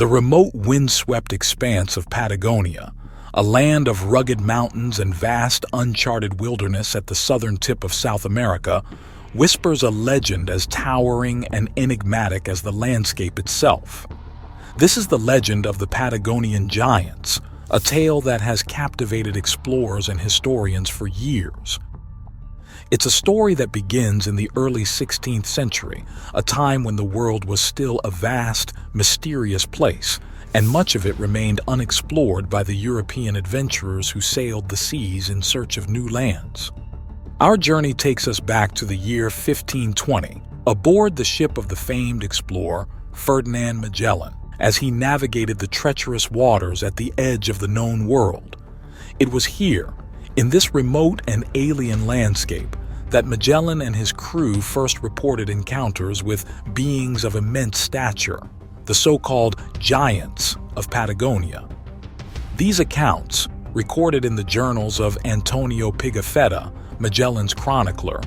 The remote windswept expanse of Patagonia, a land of rugged mountains and vast uncharted wilderness at the southern tip of South America, whispers a legend as towering and enigmatic as the landscape itself. This is the legend of the Patagonian Giants, a tale that has captivated explorers and historians for years. It's a story that begins in the early 16th century, a time when the world was still a vast, mysterious place, and much of it remained unexplored by the European adventurers who sailed the seas in search of new lands. Our journey takes us back to the year 1520, aboard the ship of the famed explorer Ferdinand Magellan, as he navigated the treacherous waters at the edge of the known world. It was here, in this remote and alien landscape, that Magellan and his crew first reported encounters with beings of immense stature, the so-called Giants of Patagonia. These accounts, recorded in the journals of Antonio Pigafetta, Magellan's chronicler,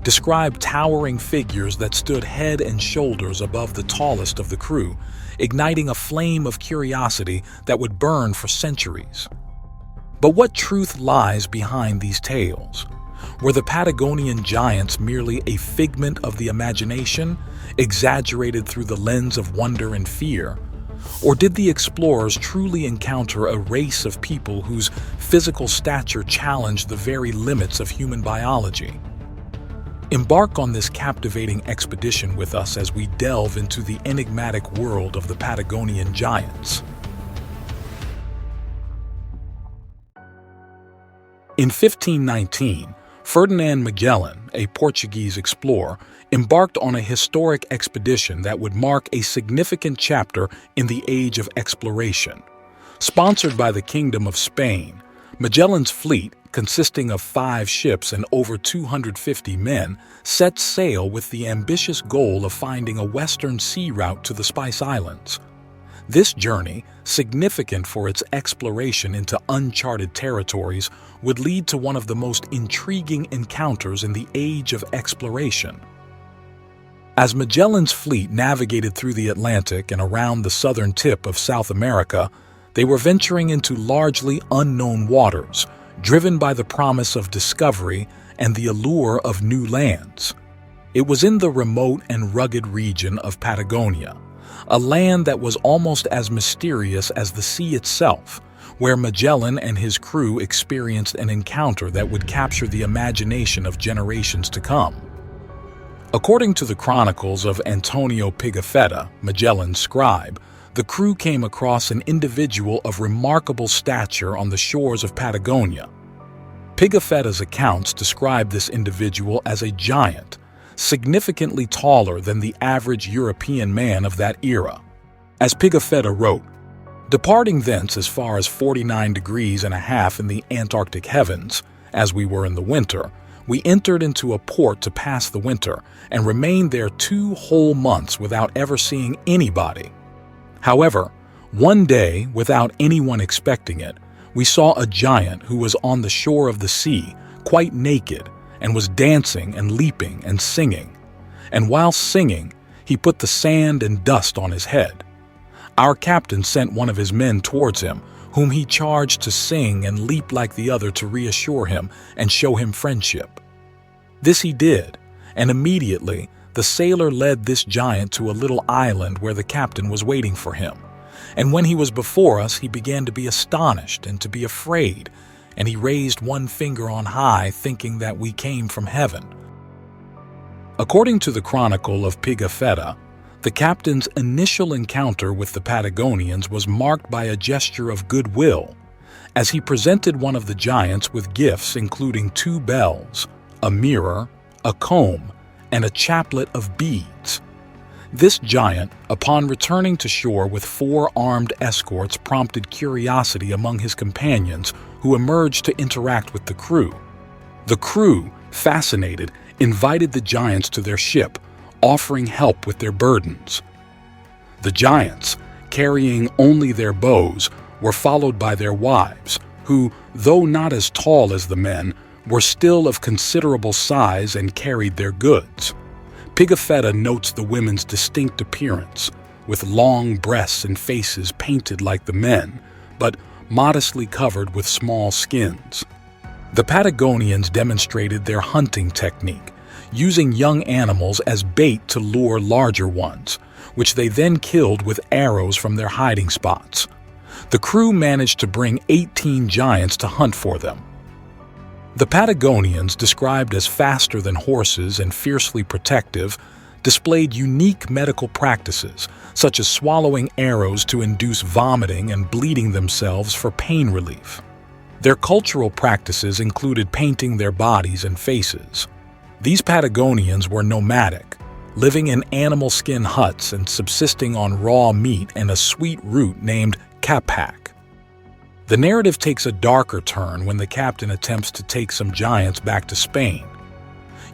describe towering figures that stood head and shoulders above the tallest of the crew, igniting a flame of curiosity that would burn for centuries. But what truth lies behind these tales? Were the Patagonian Giants merely a figment of the imagination, exaggerated through the lens of wonder and fear? Or did the explorers truly encounter a race of people whose physical stature challenged the very limits of human biology? Embark on this captivating expedition with us as we delve into the enigmatic world of the Patagonian Giants. In 1519, Ferdinand Magellan, a Portuguese explorer, embarked on a historic expedition that would mark a significant chapter in the age of exploration. Sponsored by the Kingdom of Spain, Magellan's fleet, consisting of 5 ships and over 250 men, set sail with the ambitious goal of finding a western sea route to the Spice Islands. This journey, significant for its exploration into uncharted territories, would lead to one of the most intriguing encounters in the age of exploration. As Magellan's fleet navigated through the Atlantic and around the southern tip of South America, they were venturing into largely unknown waters, driven by the promise of discovery and the allure of new lands. It was in the remote and rugged region of Patagonia, a land that was almost as mysterious as the sea itself, where Magellan and his crew experienced an encounter that would capture the imagination of generations to come. According to the chronicles of Antonio Pigafetta, Magellan's scribe, the crew came across an individual of remarkable stature on the shores of Patagonia. Pigafetta's accounts describe this individual as a giant, significantly taller than the average European man of that era. As Pigafetta wrote, "Departing thence as far as 49 degrees and a half in the Antarctic heavens, as we were in the winter, we entered into a port to pass the winter and remained there 2 whole months without ever seeing anybody. However, one day, without anyone expecting it, we saw a giant who was on the shore of the sea, quite naked, and was dancing and leaping and singing. And while singing, he put the sand and dust on his head. Our captain sent one of his men towards him, whom he charged to sing and leap like the other to reassure him and show him friendship. This he did, and immediately the sailor led this giant to a little island where the captain was waiting for him. And when he was before us, he began to be astonished and to be afraid, and he raised one finger on high, thinking that we came from heaven." According to the Chronicle of Pigafetta, the captain's initial encounter with the Patagonians was marked by a gesture of goodwill, as he presented one of the giants with gifts including 2 bells, a mirror, a comb, and a chaplet of beads. This giant, upon returning to shore with 4 armed escorts, prompted curiosity among his companions, who emerged to interact with the crew. The crew, fascinated, invited the giants to their ship, offering help with their burdens. The giants, carrying only their bows, were followed by their wives, who, though not as tall as the men, were still of considerable size and carried their goods. Pigafetta notes the women's distinct appearance, with long breasts and faces painted like the men, but modestly covered with small skins. The Patagonians demonstrated their hunting technique, using young animals as bait to lure larger ones, which they then killed with arrows from their hiding spots. The crew managed to bring 18 giants to hunt for them. The Patagonians, described as faster than horses and fiercely protective, displayed unique medical practices, such as swallowing arrows to induce vomiting and bleeding themselves for pain relief. Their cultural practices included painting their bodies and faces. These Patagonians were nomadic, living in animal skin huts and subsisting on raw meat and a sweet root named capac. The narrative takes a darker turn when the captain attempts to take some giants back to Spain.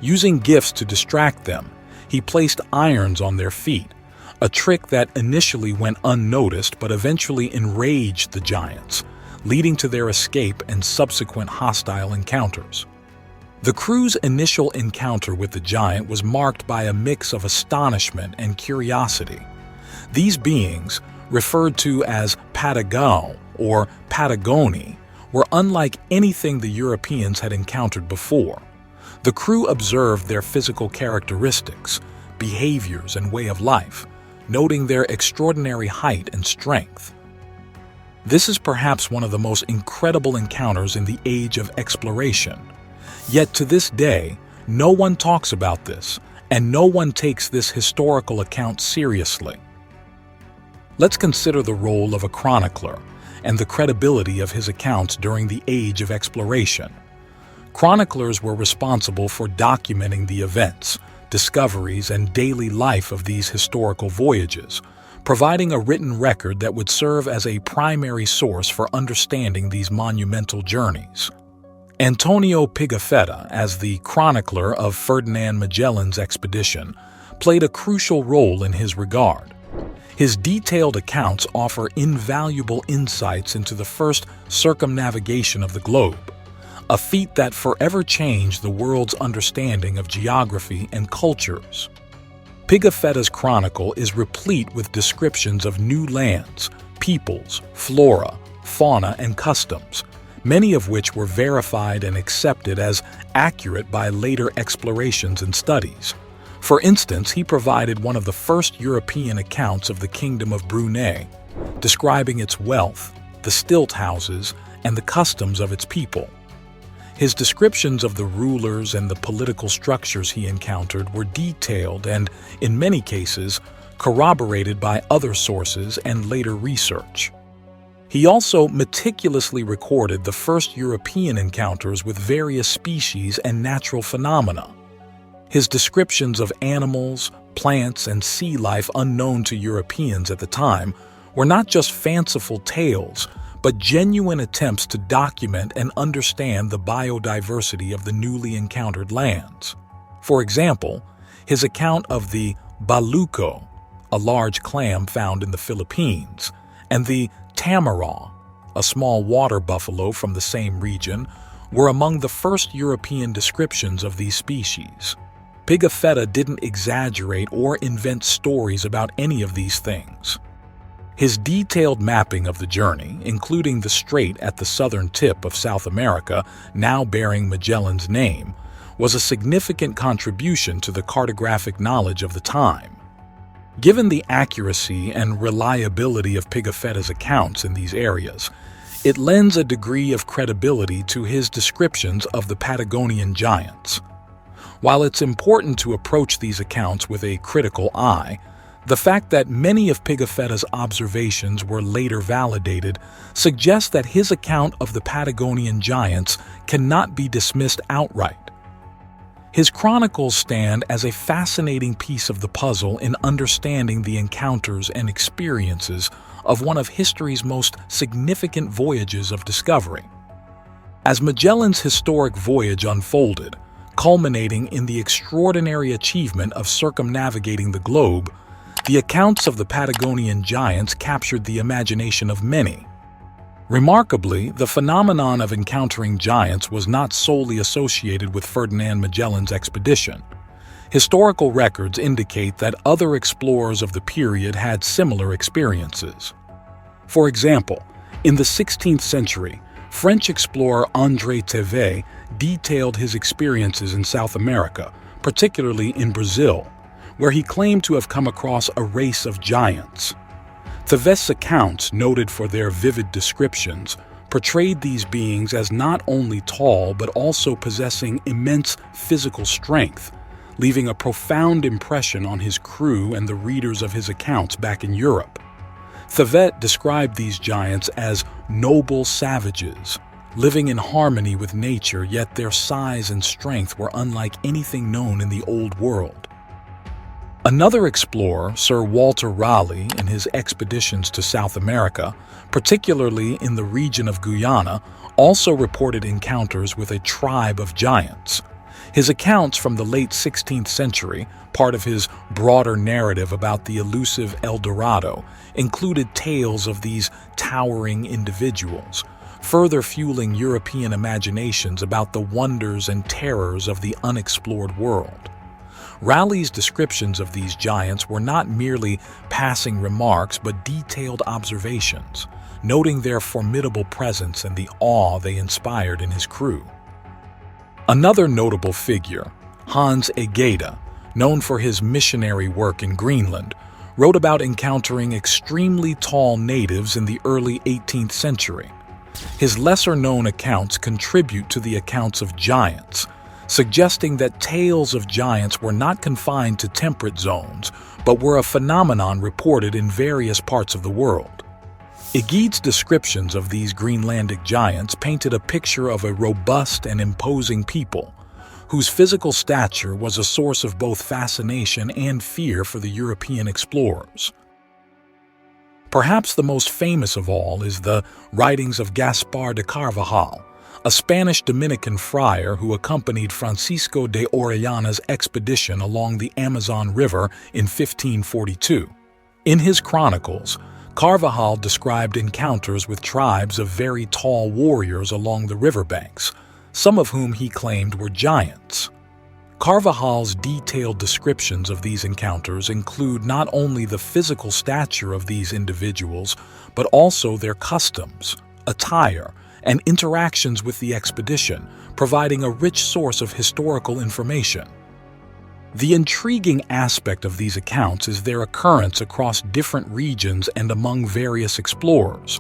Using gifts to distract them, he placed irons on their feet, a trick that initially went unnoticed but eventually enraged the giants, leading to their escape and subsequent hostile encounters. The crew's initial encounter with the giant was marked by a mix of astonishment and curiosity. These beings, referred to as Patagon or Patagonia, were unlike anything the Europeans had encountered before. The crew observed their physical characteristics, behaviors, and way of life, noting their extraordinary height and strength. This is perhaps one of the most incredible encounters in the age of exploration. Yet to this day, no one talks about this, and no one takes this historical account seriously. Let's consider the role of a chronicler and the credibility of his accounts during the age of exploration. Chroniclers were responsible for documenting the events, discoveries, and daily life of these historical voyages, providing a written record that would serve as a primary source for understanding these monumental journeys. Antonio Pigafetta, as the chronicler of Ferdinand Magellan's expedition, played a crucial role in his regard. His detailed accounts offer invaluable insights into the first circumnavigation of the globe, a feat that forever changed the world's understanding of geography and cultures. Pigafetta's chronicle is replete with descriptions of new lands, peoples, flora, fauna, and customs, many of which were verified and accepted as accurate by later explorations and studies. For instance, he provided one of the first European accounts of the Kingdom of Brunei, describing its wealth, the stilt houses, and the customs of its people. His descriptions of the rulers and the political structures he encountered were detailed and, in many cases, corroborated by other sources and later research. He also meticulously recorded the first European encounters with various species and natural phenomena. His descriptions of animals, plants, and sea life unknown to Europeans at the time were not just fanciful tales, but genuine attempts to document and understand the biodiversity of the newly encountered lands. For example, his account of the baluco, a large clam found in the Philippines, and the tamaraw, a small water buffalo from the same region, were among the first European descriptions of these species. Pigafetta didn't exaggerate or invent stories about any of these things. His detailed mapping of the journey, including the strait at the southern tip of South America, now bearing Magellan's name, was a significant contribution to the cartographic knowledge of the time. Given the accuracy and reliability of Pigafetta's accounts in these areas, it lends a degree of credibility to his descriptions of the Patagonian Giants. While it's important to approach these accounts with a critical eye, the fact that many of Pigafetta's observations were later validated suggests that his account of the Patagonian Giants cannot be dismissed outright. His chronicles stand as a fascinating piece of the puzzle in understanding the encounters and experiences of one of history's most significant voyages of discovery. As Magellan's historic voyage unfolded, culminating in the extraordinary achievement of circumnavigating the globe, the accounts of the Patagonian Giants captured the imagination of many. Remarkably, the phenomenon of encountering giants was not solely associated with Ferdinand Magellan's expedition. Historical records indicate that other explorers of the period had similar experiences. For example, in the 16th century, French explorer André Thevet detailed his experiences in South America, particularly in Brazil, where he claimed to have come across a race of giants. Thevet's accounts, noted for their vivid descriptions, portrayed these beings as not only tall but also possessing immense physical strength, leaving a profound impression on his crew and the readers of his accounts back in Europe. Thevet described these giants as noble savages, living in harmony with nature, yet their size and strength were unlike anything known in the Old World. Another explorer, Sir Walter Raleigh, in his expeditions to South America, particularly in the region of Guyana, also reported encounters with a tribe of giants. His accounts from the late 16th century, part of his broader narrative about the elusive El Dorado, included tales of these towering individuals, further fueling European imaginations about the wonders and terrors of the unexplored world. Raleigh's descriptions of these giants were not merely passing remarks but detailed observations, noting their formidable presence and the awe they inspired in his crew. Another notable figure, Hans Egede, known for his missionary work in Greenland, wrote about encountering extremely tall natives in the early 18th century. His lesser-known accounts contribute to the accounts of giants, suggesting that tales of giants were not confined to temperate zones, but were a phenomenon reported in various parts of the world. Egede's descriptions of these Greenlandic giants painted a picture of a robust and imposing people, whose physical stature was a source of both fascination and fear for the European explorers. Perhaps the most famous of all is the writings of Gaspar de Carvajal, a Spanish Dominican friar who accompanied Francisco de Orellana's expedition along the Amazon River in 1542. In his chronicles, Carvajal described encounters with tribes of very tall warriors along the riverbanks, some of whom he claimed were giants. Carvajal's detailed descriptions of these encounters include not only the physical stature of these individuals, but also their customs, attire, and interactions with the expedition, providing a rich source of historical information. The intriguing aspect of these accounts is their occurrence across different regions and among various explorers.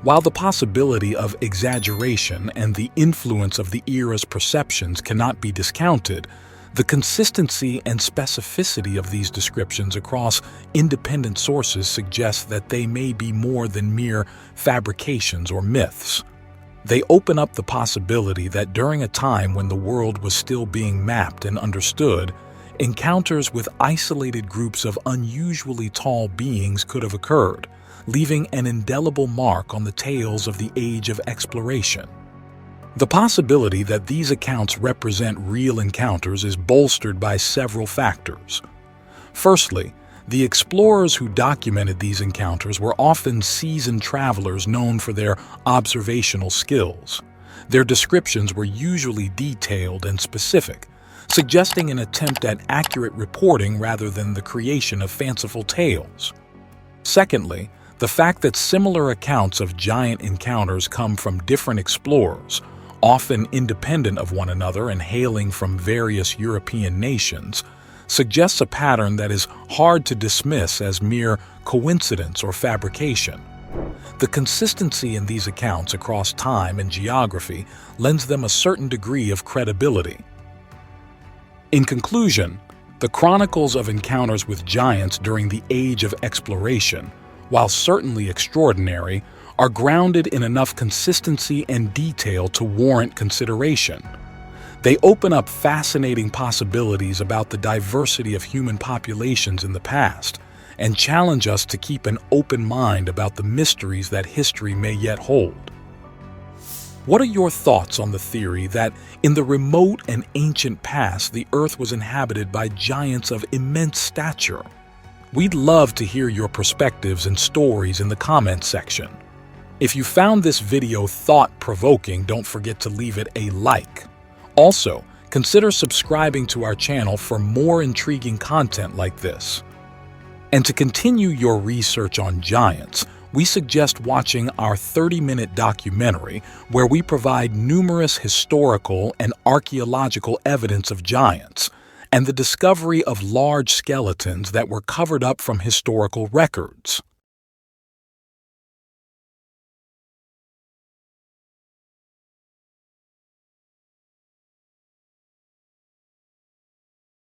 While the possibility of exaggeration and the influence of the era's perceptions cannot be discounted, the consistency and specificity of these descriptions across independent sources suggests that they may be more than mere fabrications or myths. They open up the possibility that during a time when the world was still being mapped and understood, encounters with isolated groups of unusually tall beings could have occurred, leaving an indelible mark on the tales of the age of exploration. The possibility that these accounts represent real encounters is bolstered by several factors. Firstly, the explorers who documented these encounters were often seasoned travelers known for their observational skills. Their descriptions were usually detailed and specific, suggesting an attempt at accurate reporting rather than the creation of fanciful tales. Secondly, the fact that similar accounts of giant encounters come from different explorers, often independent of one another and hailing from various European nations, suggests a pattern that is hard to dismiss as mere coincidence or fabrication. The consistency in these accounts across time and geography lends them a certain degree of credibility. In conclusion, the chronicles of encounters with giants during the age of exploration, while certainly extraordinary, are grounded in enough consistency and detail to warrant consideration. They open up fascinating possibilities about the diversity of human populations in the past and challenge us to keep an open mind about the mysteries that history may yet hold. What are your thoughts on the theory that in the remote and ancient past the Earth was inhabited by giants of immense stature? We'd love to hear your perspectives and stories in the comments section. If you found this video thought-provoking, don't forget to leave it a like. Also, Consider subscribing to our channel for more intriguing content like this. And to continue your research on giants, we suggest watching our 30-minute documentary where we provide numerous historical and archaeological evidence of giants and the discovery of large skeletons that were covered up from historical records.